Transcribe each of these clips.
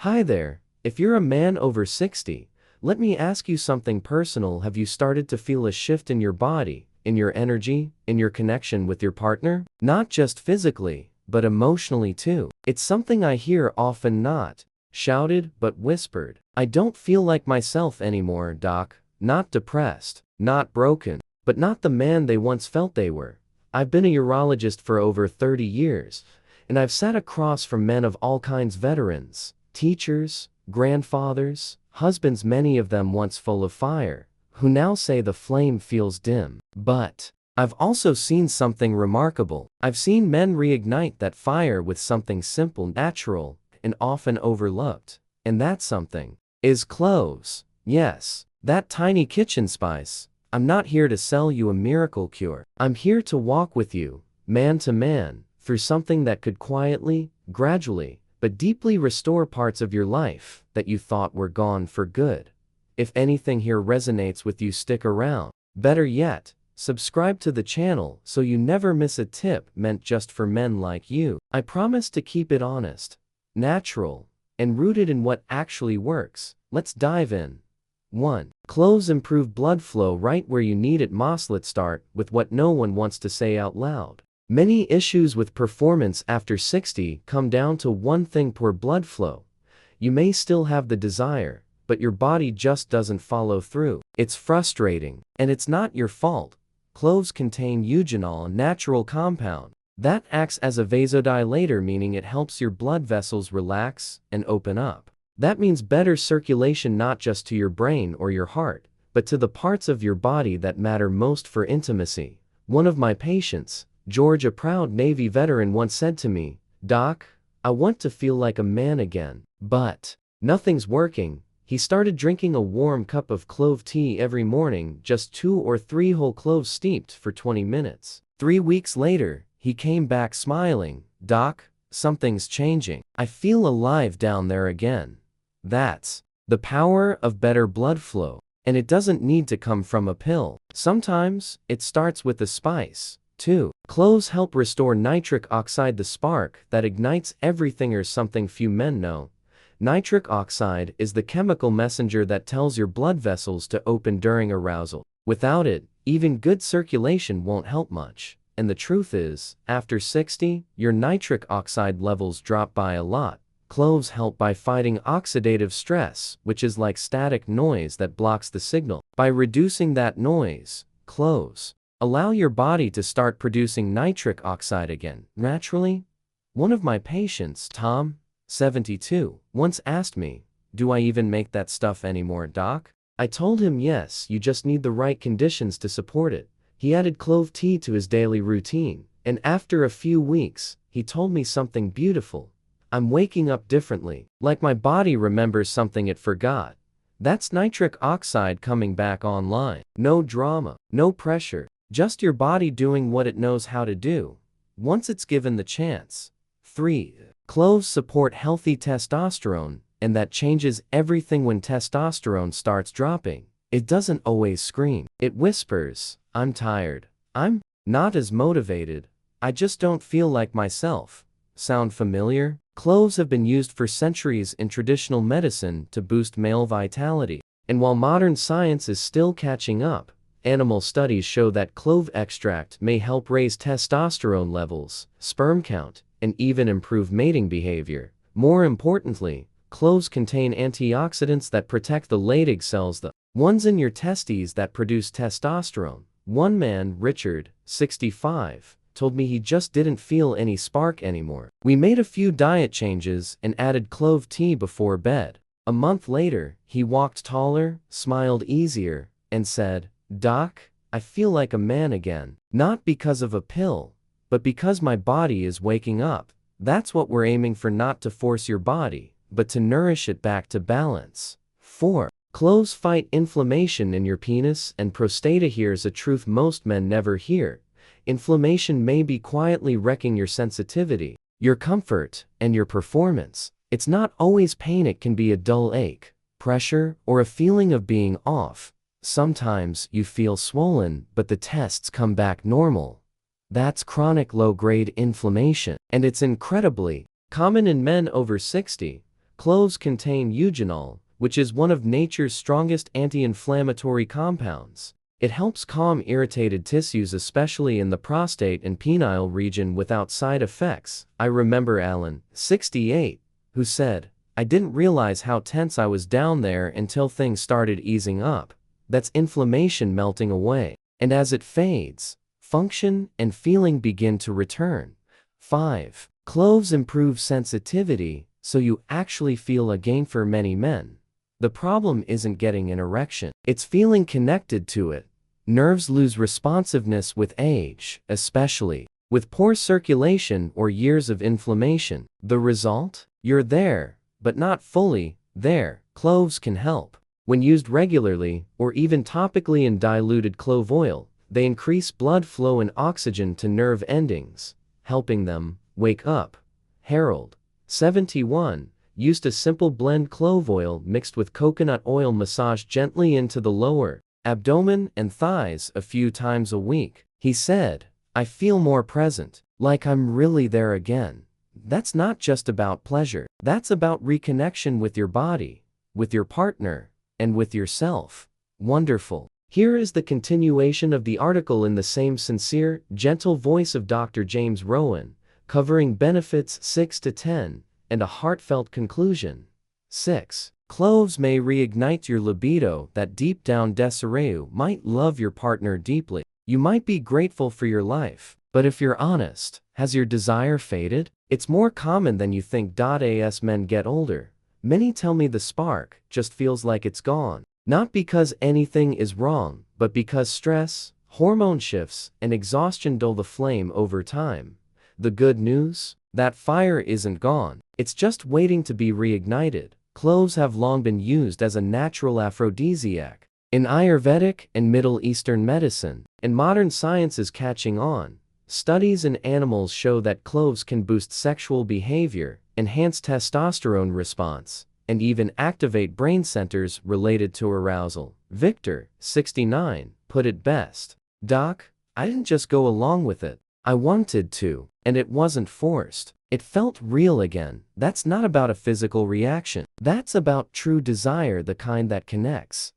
Hi there, if you're a man over 60, let me ask you something personal. Have you started to feel a shift in your body, in your energy, in your connection with your partner? Not just physically, but emotionally too. It's something I hear often, not shouted, but whispered. I don't feel like myself anymore, doc. Not depressed, not broken, but not the man they once felt they were. I've been a urologist for over 30 years, and I've sat across from men of all kinds, veterans, teachers, grandfathers, husbands, many of them once full of fire, who now say the flame feels dim. But I've also seen something remarkable. I've seen men reignite that fire with something simple, natural, and often overlooked. And that something is cloves. Yes, that tiny kitchen spice. I'm not here to sell you a miracle cure. I'm here to walk with you, man to man, through something that could quietly, gradually, but deeply restore parts of your life that you thought were gone for good. If anything here resonates with you, stick around. Better yet, subscribe to the channel so you never miss a tip meant just for men like you. I promise to keep it honest, natural, and rooted in what actually works. Let's dive in. 1. Cloves improve blood flow right where you need it. Let's start with what no one wants to say out loud. Many issues with performance after 60 come down to one thing: poor blood flow. You may still have the desire, but your body just doesn't follow through. It's frustrating, and it's not your fault. Cloves contain eugenol, a natural compound that acts as a vasodilator, meaning it helps your blood vessels relax and open up. That means better circulation, not just to your brain or your heart, but to the parts of your body that matter most for intimacy. One of my patients, George, a proud Navy veteran, once said to me, "Doc, I want to feel like a man again, but nothing's working." He started drinking a warm cup of clove tea every morning, just 2 or 3 whole cloves steeped for 20 minutes. 3 weeks later, he came back smiling. "Doc, something's changing. I feel alive down there again." That's the power of better blood flow. And it doesn't need to come from a pill. Sometimes, it starts with a spice. 2. Cloves help restore nitric oxide, the spark that ignites everything, or something few men know. Nitric oxide is the chemical messenger that tells your blood vessels to open during arousal. Without it, even good circulation won't help much. And the truth is, after 60, your nitric oxide levels drop by a lot. Cloves help by fighting oxidative stress, which is like static noise that blocks the signal. By reducing that noise, cloves allow your body to start producing nitric oxide again, naturally. One of my patients, Tom, 72, once asked me, "Do I even make that stuff anymore, doc?" I told him yes, you just need the right conditions to support it. He added clove tea to his daily routine, and after a few weeks, he told me something beautiful. "I'm waking up differently, like my body remembers something it forgot." That's nitric oxide coming back online. No drama, no pressure. Just your body doing what it knows how to do, once it's given the chance. 3. Cloves support healthy testosterone, and that changes everything. When testosterone starts dropping, it doesn't always scream. It whispers, "I'm tired. I'm not as motivated. I just don't feel like myself." Sound familiar? Cloves have been used for centuries in traditional medicine to boost male vitality. And while modern science is still catching up, animal studies show that clove extract may help raise testosterone levels, sperm count, and even improve mating behavior. More importantly, cloves contain antioxidants that protect the late egg cells, the ones in your testes that produce testosterone. One man, Richard, 65, told me he just didn't feel any spark anymore. We made a few diet changes and added clove tea before bed. A month later, he walked taller, smiled easier, and said, "Doc, I feel like a man again. Not because of a pill, but because my body is waking up." That's what we're aiming for, not to force your body, but to nourish it back to balance. 4. Cloves fight inflammation in your penis and prostate. Here's a truth most men never hear. Inflammation may be quietly wrecking your sensitivity, your comfort, and your performance. It's not always pain. It can be a dull ache, pressure, or a feeling of being off. Sometimes you feel swollen, but the tests come back normal. That's chronic low-grade inflammation, and it's incredibly common in men over 60. Cloves contain eugenol, which is one of nature's strongest anti-inflammatory compounds. It helps calm irritated tissues, especially in the prostate and penile region, without side effects. I remember Alan, 68, who said, "I didn't realize how tense I was down there until things started easing up." That's inflammation melting away. And as it fades, function and feeling begin to return. 5. Cloves improve sensitivity, so you actually feel a gain. For many men, the problem isn't getting an erection, it's feeling connected to it. Nerves lose responsiveness with age, especially with poor circulation or years of inflammation. The result? You're there, but not fully there. Cloves can help. When used regularly, or even topically in diluted clove oil, they increase blood flow and oxygen to nerve endings, helping them wake up. Harold, 71, used a simple blend clove oil mixed with coconut oil, massaged gently into the lower abdomen and thighs a few times a week. He said, "I feel more present, like I'm really there again." That's not just about pleasure, that's about reconnection with your body, with your partner, and with yourself. Wonderful. Here is the continuation of the article in the same sincere, gentle voice of Dr. James Rowen, covering benefits 6 to 10, and a heartfelt conclusion. 6. Cloves may reignite your libido. That deep down desiree might love your partner deeply. You might be grateful for your life, but if you're honest, has your desire faded? It's more common than you think. As men get older, many tell me the spark just feels like it's gone. Not because anything is wrong, but because stress, hormone shifts, and exhaustion dull the flame over time. The good news? That fire isn't gone. It's just waiting to be reignited. Cloves have long been used as a natural aphrodisiac in Ayurvedic and Middle Eastern medicine, and modern science is catching on. Studies in animals show that cloves can boost sexual behavior, enhance testosterone response, and even activate brain centers related to arousal. Victor, 69, put it best. "Doc, I didn't just go along with it. I wanted to, and it wasn't forced. It felt real again." That's not about a physical reaction. That's about true desire, the kind that connects,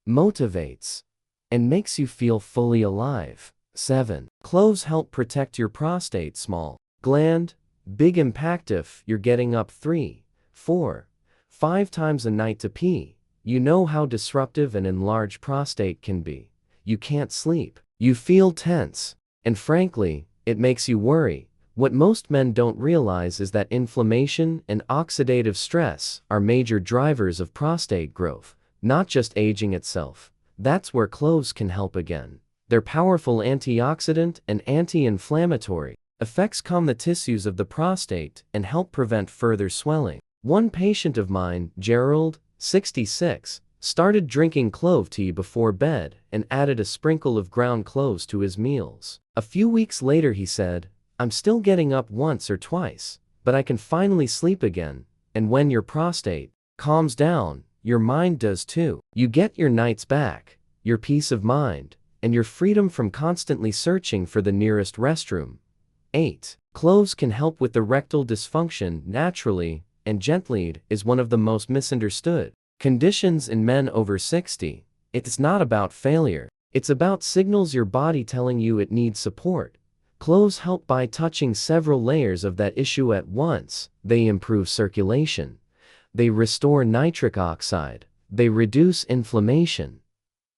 motivates, and makes you feel fully alive. 7. Cloves help protect your prostate, small gland, big impact. If you're getting up 3, 4, 5 times a night to pee, you know how disruptive an enlarged prostate can be. You can't sleep. You feel tense. And frankly, it makes you worry. What most men don't realize is that inflammation and oxidative stress are major drivers of prostate growth, not just aging itself. That's where cloves can help again. Their powerful antioxidant and anti-inflammatory effects calm the tissues of the prostate and help prevent further swelling. One patient of mine, Gerald, 66, started drinking clove tea before bed and added a sprinkle of ground cloves to his meals. A few weeks later he said, "I'm still getting up once or twice, but I can finally sleep again." And when your prostate calms down, your mind does too. You get your nights back, your peace of mind, and your freedom from constantly searching for the nearest restroom. 8. Cloves can help with erectile dysfunction naturally and gently. Is one of the most misunderstood conditions in men over 60. It's not about failure. It's about signals your body telling you it needs support. Cloves help by touching several layers of that issue at once. They improve circulation. They restore nitric oxide. They reduce inflammation.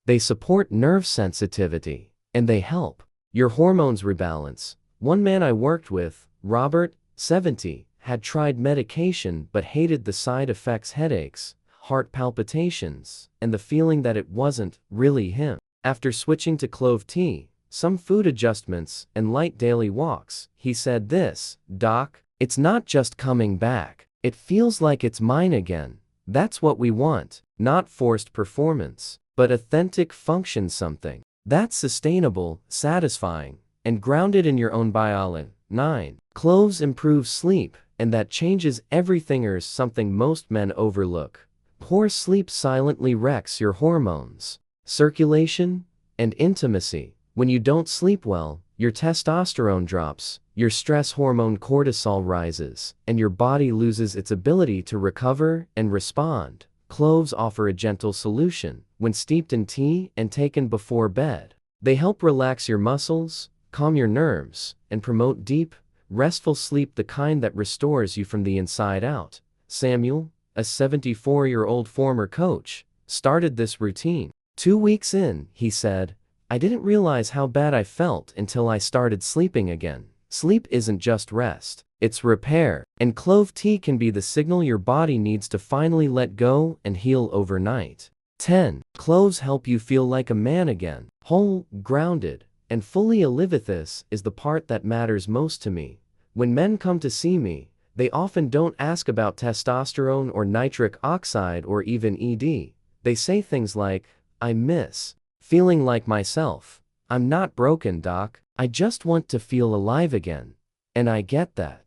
They support nerve sensitivity. And they help your hormones rebalance. One man I worked with, Robert, 70, had tried medication but hated the side effects: headaches, heart palpitations, and the feeling that it wasn't really him. After switching to clove tea, some food adjustments, and light daily walks, he said this, "Doc, it's not just coming back. It feels like it's mine again." That's what we want, not forced performance, but authentic function, something that's sustainable, satisfying, and grounded in your own biology. 9. Cloves improve sleep, and that changes everything. Here's something most men overlook. Poor sleep silently wrecks your hormones, circulation, and intimacy. When you don't sleep well, your testosterone drops, your stress hormone cortisol rises, and your body loses its ability to recover and respond. Cloves offer a gentle solution when steeped in tea and taken before bed. They help relax your muscles, calm your nerves, and promote deep, restful sleep, the kind that restores you from the inside out. Samuel, a 74-year-old former coach, started this routine. 2 weeks in, he said, "I didn't realize how bad I felt until I started sleeping again." Sleep isn't just rest, it's repair, and clove tea can be the signal your body needs to finally let go and heal overnight. 10. Cloves help you feel like a man again. Whole, grounded, and fully alive. This is the part that matters most to me. When men come to see me, they often don't ask about testosterone or nitric oxide or even ED. They say things like, "I miss feeling like myself. I'm not broken, doc. I just want to feel alive again." And I get that.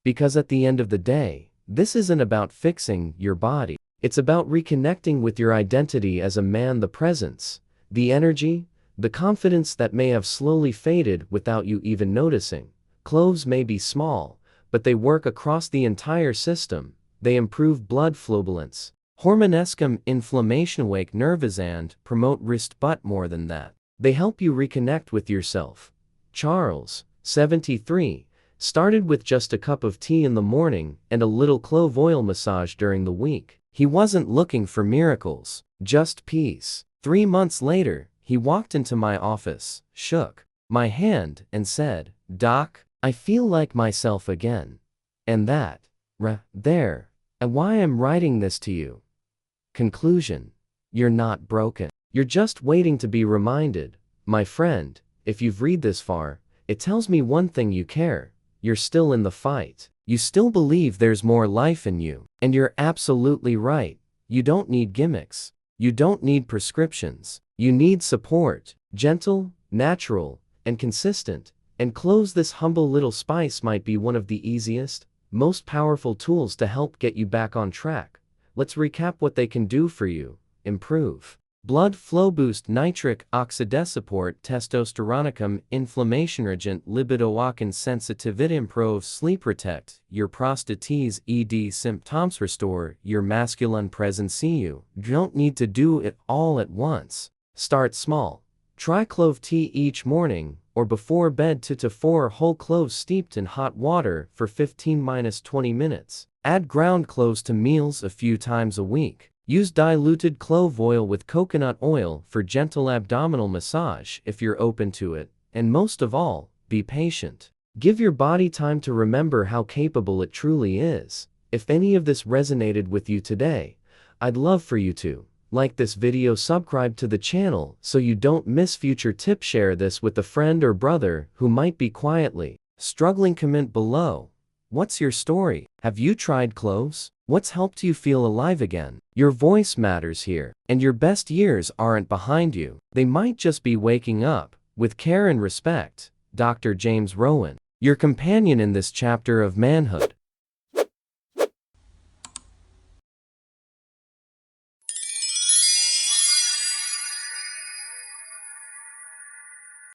Because at the end of the day, this isn't about fixing your body. It's about reconnecting with your identity as a man, the presence, the energy, the confidence that may have slowly faded without you even noticing. Cloves may be small, but they work across the entire system. They improve blood flow, balance, hormonescum, inflammation, wake nerves, and promote rest. But more than that, they help you reconnect with yourself. Charles, 73, started with just a cup of tea in the morning and a little clove oil massage during the week. He wasn't looking for miracles, just peace. 3 months later, he walked into my office, shook my hand, and said, "Doc, I feel like myself again." And that, there, and why I'm writing this to you. Conclusion: you're not broken. You're just waiting to be reminded. My friend, if you've read this far, it tells me one thing: you care. You're still in the fight. You still believe there's more life in you. And you're absolutely right. You don't need gimmicks. You don't need prescriptions. You need support. Gentle, natural, and consistent. And Cloves, this humble little spice, might be one of the easiest, most powerful tools to help get you back on track. Let's recap what they can do for you. Improve blood flow, boost nitric oxide, support testosteronicum, inflammation, regent libido, walk-in sensitivity, improve sleep, protect your prostate's ED symptoms, restore your masculine presence. You don't need to do it all at once. Start small. Try clove tea each morning or before bed. 2 to 4 whole cloves steeped in hot water for 15–20 minutes. Add ground cloves to meals a few times a week. Use diluted clove oil with coconut oil for gentle abdominal massage if you're open to it. And most of all, be patient. Give your body time to remember how capable it truly is. If any of this resonated with you today, I'd love for you to like this video, subscribe to the channel so you don't miss future tips, share this with a friend or brother who might be quietly struggling. Comment below. What's your story? Have you tried cloves? What's helped you feel alive again? Your voice matters here, and your best years aren't behind you. They might just be waking up. With care and respect, Dr. James Rowen, your companion in this chapter of manhood.